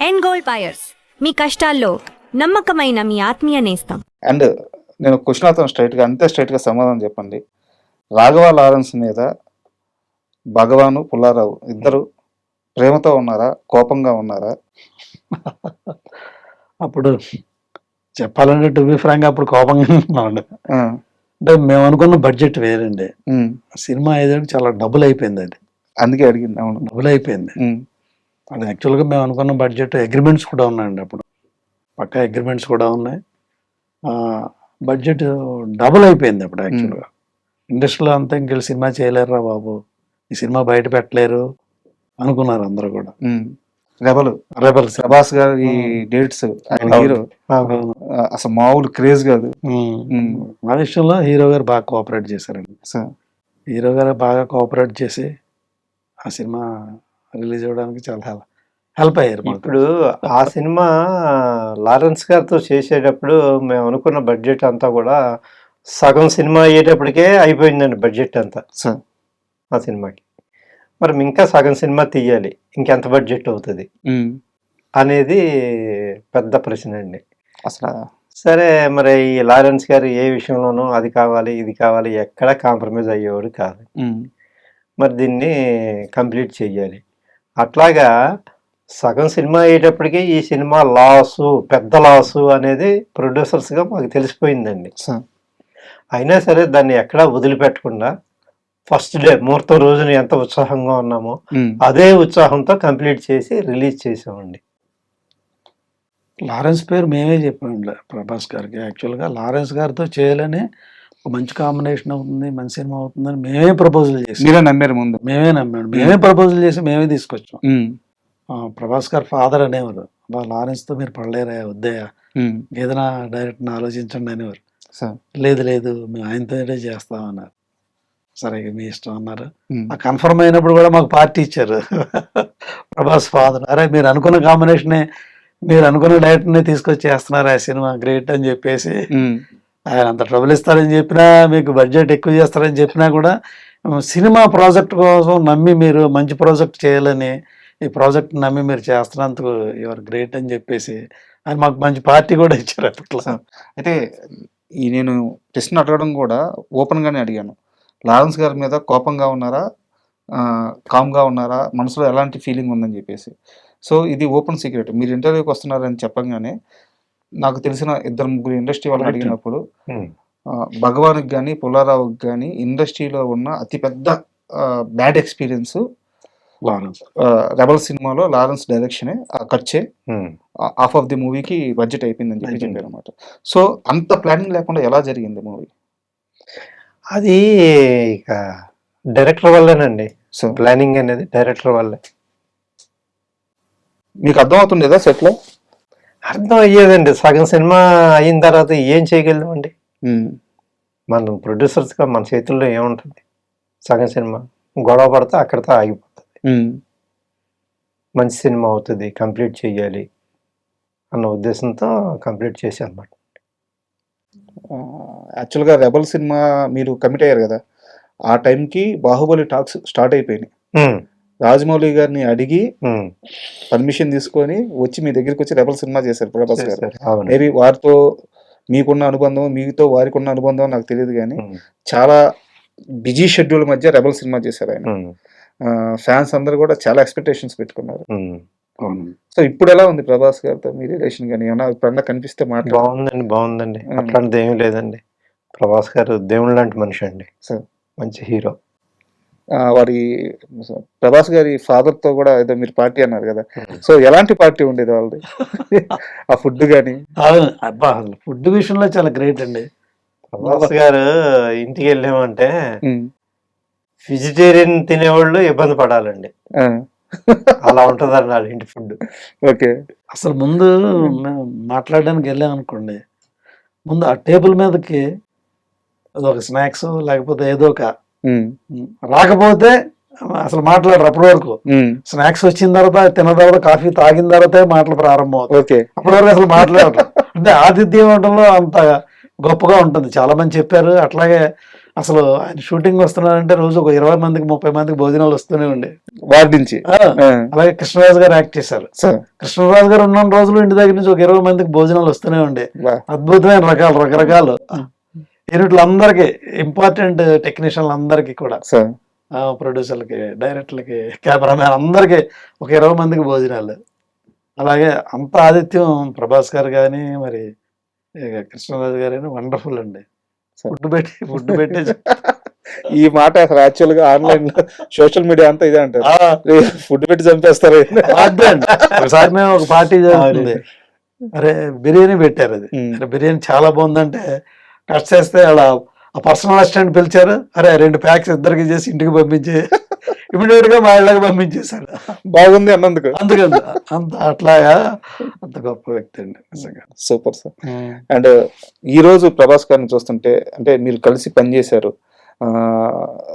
End gold buyers, మీ కష్టాల్లో నమ్మకమైన మీ ఆత్మీయ నేస్తం. అండ్ నేను క్వశ్చన్ అవుతాను స్ట్రైట్గా, అంతే స్ట్రైట్గా సమాధానం చెప్పండి. రాఘవ లారెన్స్ మీద భగవాను పుల్లారావు ఇద్దరు ప్రేమతో ఉన్నారా, కోపంగా ఉన్నారా? అప్పుడు చెప్పాలంటే టు బి ఫ్రాంక్ అప్పుడు కోపంగా ఉన్నామండి. ఆ, అంటే మేము అనుకున్న బడ్జెట్ వేరండి. ఉమ్, సినిమా అయ్యేదానికి చాలా డబుల్ అయిపోయింది. అది అందుకే అడిగింది. అవును. డబుల్ అయిపోయింది. ఉమ్, అది యాక్చువల్గా మేము అనుకున్న బడ్జెట్ అగ్రిమెంట్స్ కూడా ఉన్నాయండి. అప్పుడు పక్కా అగ్రిమెంట్స్ కూడా ఉన్నాయి. బడ్జెట్ డబుల్ అయిపోయింది అప్పుడు. యాక్చువల్గా ఇండస్ట్రీలో అంతా ఇంకెళ్ళి సినిమా చేయలేరురా బాబు, ఈ సినిమా బయట పెట్టలేరు అనుకున్నారు అందరూ కూడా. ఉమ్. Rebel rebels. ప్రభాస్ గారి డేట్స్, ఆయన హీరో అసలు మామూలు క్రేజ్ కాదు. ఆ విషయంలో హీరో గారు బాగా కోఆపరేట్ చేశారండి. సో హీరో గారు బాగా కోఆపరేట్ చేసి ఆ సినిమా రిలీజ్ అవ్వడానికి చాలా హెల్ప్ అయ్యారు మాకు. ఇప్పుడు ఆ సినిమా లారెన్స్ గారితో చేసేటప్పుడు మేము అనుకున్న బడ్జెట్ అంతా కూడా సగం సినిమా అయ్యేటప్పటికే అయిపోయిందండి బడ్జెట్ అంతా సో ఆ సినిమాకి. మరి ఇంకా సగం సినిమా తీయాలి, ఇంకెంత బడ్జెట్ అవుతుంది ఉమ్, అనేది పెద్ద ప్రశ్న అండి. అసలు సరే, మరి ఈ లారెన్స్ గారు ఏ విషయంలోనూ అది కావాలి ఇది కావాలి ఎక్కడ కాంప్రమైజ్ అయ్యేవాడు కాదు. ఉమ్, మరి దీన్ని కంప్లీట్ చేయాలి. అట్లాగా సగం సినిమా అయ్యేటప్పటికి ఈ సినిమా లాసు, పెద్ద లాసు అనేది ప్రొడ్యూసర్స్గా మాకు తెలిసిపోయిందండి. సో అయినా సరే దాన్ని ఎక్కడా వదిలిపెట్టకుండా ఫస్ట్ డే ముహూర్తం రోజున ఎంత ఉత్సాహంగా ఉన్నామో ఉమ్, అదే ఉత్సాహంతో కంప్లీట్ చేసి రిలీజ్ చేసామండి. లారెన్స్ పేరు మేమే చెప్పాము ప్రభాస్ గారికి. యాక్చువల్గా లారెన్స్ గారితో చేయాలని ఒక మంచి కాంబినేషన్ అవుతుంది, మంచి సినిమా అవుతుందని మేమే ప్రపోజల్ చేసి, మీరే నమ్మారు ముందు. మేమే నమ్మాడు, మేమే ప్రపోజల్ చేసి మేమే తీసుకొచ్చాం. ఉమ్, ప్రభాస్ గారు ఫాదర్ అనేవారు, బా లారెన్స్తో మీరు పడలేరా, వద్దయ్యా, ఉమ్, ఏదైనా డైరెక్ట్ని ఆలోచించండి అనేవారు. సో లేదు లేదు మేము ఆయనతోనే చేస్తామన్నారు. సరే ఇక మీ ఇష్టం అన్నారు. ఉమ్, ఆ కన్ఫర్మ్ అయినప్పుడు కూడా మాకు పార్టీ ఇచ్చారు ప్రభాస్ ఫాదర్. అరే మీరు అనుకున్న కాంబినేషనే, మీరు అనుకున్న డైరెక్టర్ని తీసుకొచ్చి చేస్తున్నారు, ఆ సినిమా గ్రేట్ అని చెప్పేసి. ఉమ్, ఆయన అంత ట్రబుల్ ఇస్తారని చెప్పినా, మీకు బడ్జెట్ ఎక్కువ చేస్తారని చెప్పినా కూడా సినిమా ప్రాజెక్ట్ కోసం నమ్మి, మీరు మంచి ప్రాజెక్ట్ చేయాలని ఈ ప్రాజెక్ట్ నమ్మి మీరు చేస్తున్నందుకు యువర్ గ్రేట్ అని చెప్పేసి ఆయన మాకు మంచి పార్టీ కూడా ఇచ్చారు అప్పట్లో. సో అయితే ఈ నేను ప్రశ్న అడగడం కూడా ఓపెన్గానే అడిగాను. లారెన్స్ గారి మీద కోపంగా ఉన్నారా, కామ్గా ఉన్నారా, మనసులో ఎలాంటి ఫీలింగ్ ఉందని చెప్పేసి. సో ఇది ఓపెన్ సీక్రెట్. మీరు ఇంటర్వ్యూకి వస్తున్నారని చెప్పగానే నాకు తెలిసిన ఇద్దరు ముగ్గురు ఇండస్ట్రీ వాళ్ళని అడిగినప్పుడు భగవాన్కి కానీ పుల్లారావుకి కానీ ఇండస్ట్రీలో ఉన్న అతిపెద్ద బ్యాడ్ ఎక్స్పీరియన్స్ లారెన్స్ రెబల్ సినిమాలో లారెన్స్ డైరెక్షనే, ఆ ఖర్చే హాఫ్ ఆఫ్ ది మూవీకి బడ్జెట్ అయిపోయిందని చెప్పి చెప్పారు అనమాట. సో అంత ప్లానింగ్ లేకుండా ఎలా జరిగింది మూవీ? అది ఇక డైరెక్టర్ వల్లేనండి. సో ప్లానింగ్ అనేది డైరెక్టర్ వల్లే. మీకు అర్థమవుతుండేదా సెట్లో? అర్థం అయ్యేదండి. సగం సినిమా అయిన తర్వాత ఏం చేయగలమండి మనం ప్రొడ్యూసర్స్గా. మన చేతుల్లో ఏముంటుంది? సగం సినిమా గొడవ పడితే అక్కడితో ఆగిపోతుంది. మంచి సినిమా అవుతుంది, కంప్లీట్ చేయాలి అన్న ఉద్దేశంతో కంప్లీట్ చేశాను అన్నమాట. యాక్చువల్గా రెబల్ సినిమా మీరు కమిట్ అయ్యారు కదా, ఆ టైంకి బాహుబలి టాక్స్ స్టార్ట్ అయిపోయినాయి. రాజమౌళి గారిని అడిగి పర్మిషన్ తీసుకొని వచ్చి మీ దగ్గరికి వచ్చి రెబల్ సినిమా చేశారు ప్రభాస్ గారు. మేబీ వారితో మీకున్న అనుబంధం, మీతో వారికి ఉన్న అనుబంధం నాకు తెలియదు, కానీ చాలా బిజీ షెడ్యూల్ మధ్య రెబల్ సినిమా చేశారు ఆయన. ఫ్యాన్స్ అందరూ కూడా చాలా ఎక్స్పెక్టేషన్స్ పెట్టుకున్నారు. సో ఇప్పుడు ఎలా ఉంది ప్రభాస్ గారితో మీ రిలేషన్? కానీ ఏమన్నా ఎప్పుడన్నా కనిపిస్తే బాగుందండి. బాగుందండి, అట్లాంటిది ఏమీ లేదండి. ప్రభాస్ గారు దేవుడు లాంటి మనిషి అండి. సో మంచి హీరో. వారి ప్రభాస్ గారి ఫాదర్ తో కూడా ఏదో మీరు పార్టీ అన్నారు కదా, సో ఎలాంటి పార్టీ ఉండేది వాళ్ళది? ఆ ఫుడ్ కానీ? అబ్బా అసలు ఫుడ్ విషయంలో చాలా గ్రేట్ అండి. ప్రభాస్ గారు ఇంటికి వెళ్ళామంటే వెజిటేరియన్ తినేవాళ్ళు ఇబ్బంది పడాలండి, అలా ఉంటుంది అన్నాడు ఇంటి ఫుడ్. ఓకే. అసలు ముందు మాట్లాడడానికి వెళ్ళాం అనుకోండి, ముందు ఆ టేబుల్ మీదకి ఒక స్నాక్స్ లేకపోతే ఏదో ఒక రాకపోతే అసలు మాట్లాడరు అప్పటి వరకు. స్నాక్స్ వచ్చిన తర్వాత, తిన్న తర్వాత, కాఫీ తాగిన తర్వాత మాటలు ప్రారంభం అవుతాయి. అప్పటి వరకు అసలు మాట్లాడరు. అంటే ఆతిథ్యం వంటలో అంత గొప్పగా ఉంటుంది. చాలా మంది చెప్పారు. అట్లాగే అసలు ఆయన షూటింగ్ వస్తున్నారంటే రోజు ఒక 20 మందికి 30 మందికి భోజనాలు వస్తూనే ఉండే. వార్డు నుంచి అలాగే కృష్ణరాజు గారు యాక్ట్ చేశారు. సార్ కృష్ణరాజు గారు ఉన్న రోజులు ఇంటి దగ్గర నుంచి ఒక 20 మందికి భోజనాలు వస్తూనే ఉండే. అద్భుతమైన రకరకాలు యూనిట్లు అందరికి, ఇంపార్టెంట్ టెక్నీషియన్లు అందరికి కూడా, సార్ ప్రొడ్యూసర్లకి, డైరెక్టర్లకి, కెమెరామ్యాన్ అందరికి ఒక 20 మందికి భోజనాలు. అలాగే అంత ఆతిథ్యం ప్రభాస్ గారు కానీ మరి కృష్ణరాజు గారు కానీ వండర్ఫుల్ అండి. ఫుడ్ పెట్టి ఈ మాట అసలు యాక్చువల్ గా ఆన్లైన్ సోషల్ మీడియా అంతా ఇదే అంటారు, ఫుడ్ పెట్టి చంపేస్తారు. ఒకసారి మేము ఒక పార్టీ జరుగుతుంది, అరే బిర్యానీ పెట్టారు. అది అరే బిర్యానీ చాలా బాగుందంటే కట్ చేస్తే అలా ఆ పర్సనల్ అసిస్టెంట్ పిలిచారు, అరే 2 ప్యాక్స్ ఇద్దరికి చేసి ఇంటికి పంపించి ఇమీడియట్ గా మా ఇళ్ళకి పంపించేశారు. బాగుంది అన్నందుకు. అందుకని అంత అట్లాగా అంత గొప్ప వ్యక్తి అండి నిజంగా. Super sir. అండ్ ఈ రోజు ప్రభాస్ గారిని చూస్తుంటే, అంటే మీరు కలిసి పనిచేశారు,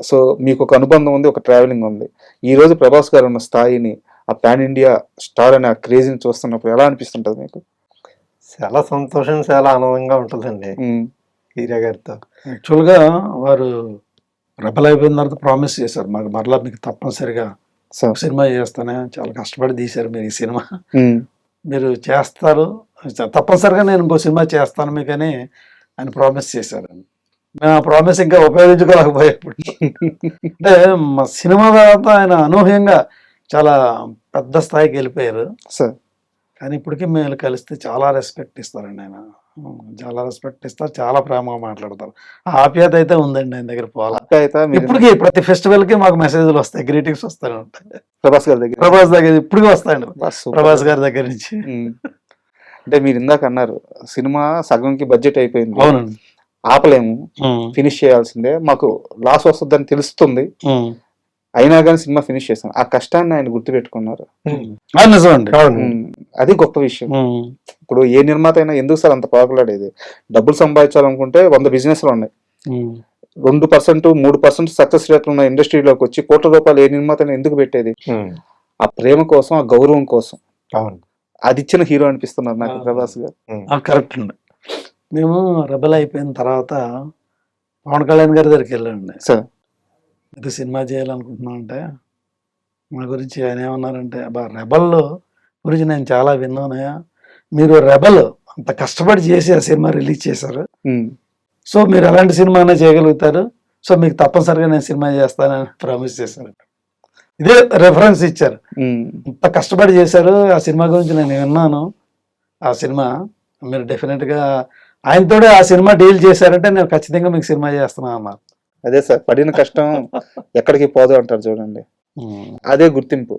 సో మీకు ఒక అనుబంధం ఉంది, ఒక ట్రావెలింగ్ ఉంది. ఈ రోజు ప్రభాస్ గారు ఉన్న స్థాయిని, ఆ పాన్ ఇండియా స్టార్ అనే ఆ క్రేజీని చూస్తున్నప్పుడు ఎలా అనిపిస్తుంటది మీకు? చాలా సంతోషం, చాలా ఆనందంగా ఉంటుందండి హీరో గారితో. యాక్చువల్గా వారు రెబల్ అయిపోయిన తర్వాత ప్రామిస్ చేశారు మాకు, మరలా మీకు తప్పనిసరిగా సినిమా చేస్తానే, చాలా కష్టపడి తీశారు మీరు ఈ సినిమా, మీరు చేస్తారు తప్పనిసరిగా, నేను ఇంకో సినిమా చేస్తాను మీకు అని ఆయన ప్రామిస్ చేశారు. మేము ఆ ప్రామిస్ ఇంకా ఉపయోగించుకోలేకపోయేప్పుడు. అంటే మా సినిమా తర్వాత ఆయన అనూహ్యంగా చాలా పెద్ద స్థాయికి వెళ్ళిపోయారు సార్. కానీ ఇప్పటికీ మేము కలిస్తే చాలా రెస్పెక్ట్ ఇస్తారండి ఆయన, చాలా రెస్పెక్ట్ ఇస్తారు, చాలా ప్రేమగా మాట్లాడతారు. ఆ ఆప్యాయత అయితే ఉందండి ఆయన దగ్గర. పోలా ఇప్పటికీ ప్రతి ఫెస్టివల్ కి మాకు మెసేజ్లు వస్తాయి, గ్రీటింగ్స్ వస్తాయి ఉంటాయి ప్రభాస్ గారి దగ్గర. ప్రభాస్ దగ్గర ఇప్పటికీ వస్తాయండి, ప్రభాస్ గారి దగ్గర నుంచి. అంటే మీరు ఇందాక అన్నారు సినిమా సగంకి బడ్జెట్ అయిపోయింది, అవునండి, ఆపలేము, ఫినిష్ చేయాల్సిందే, మాకు లాస్ వస్తుందని తెలుస్తుంది, అయినా కానీ సినిమా ఫినిష్ చేస్తాం. ఆ కష్టాన్ని ఆయన గుర్తుపెట్టుకున్నారు, అది గొప్ప విషయం. ఇప్పుడు ఏ నిర్మాత అయినా ఎందుకు సార్ అంత పాకులాడేది? డబ్బులు సంపాదించాలనుకుంటే 100 బిజినెస్లు ఉన్నాయి, 2% 3% సక్సెస్ రేట్ ఉన్న ఇండస్ట్రీలోకి వచ్చి కోట్ల రూపాయలు ఏ నిర్మాత అయినా ఎందుకు పెట్టేది? ఆ ప్రేమ కోసం, ఆ గౌరవం కోసం. అది ఇచ్చిన హీరో అనిపిస్తున్నారు నాకు ప్రభాస్ గారు. కరెక్ట్ అండి. మేము రెబల్ అయిపోయిన తర్వాత పవన్ కళ్యాణ్ గారి దగ్గరికి వెళ్ళండి సార్, ఇది సినిమా చేయాలనుకుంటున్నాం అంటే, మా గురించి ఆయన ఏమన్నారంటే, అబ్బా రెబల్ గురించి నేను చాలా విన్నానయ్యా, మీరు రెబల్ అంత కష్టపడి చేసి ఆ సినిమా రిలీజ్ చేశారు, సో మీరు ఎలాంటి సినిమానే చేయగలుగుతారు, సో మీకు తప్పనిసరిగా నేను సినిమా చేస్తానని ప్రామిస్ చేశారు. ఇదే రెఫరెన్స్ ఇచ్చారు, అంత కష్టపడి చేశారు, ఆ సినిమా గురించి నేను విన్నాను, ఆ సినిమా మీరు డెఫినెట్గా ఆయనతోనే ఆ సినిమా డీల్ చేశారంటే నేను ఖచ్చితంగా మీకు సినిమా చేస్తున్నాను అన్నారు. అదే సార్, పడిన కష్టం ఎక్కడికి పోదు అంటారు చూడండి, అదే గుర్తింపు.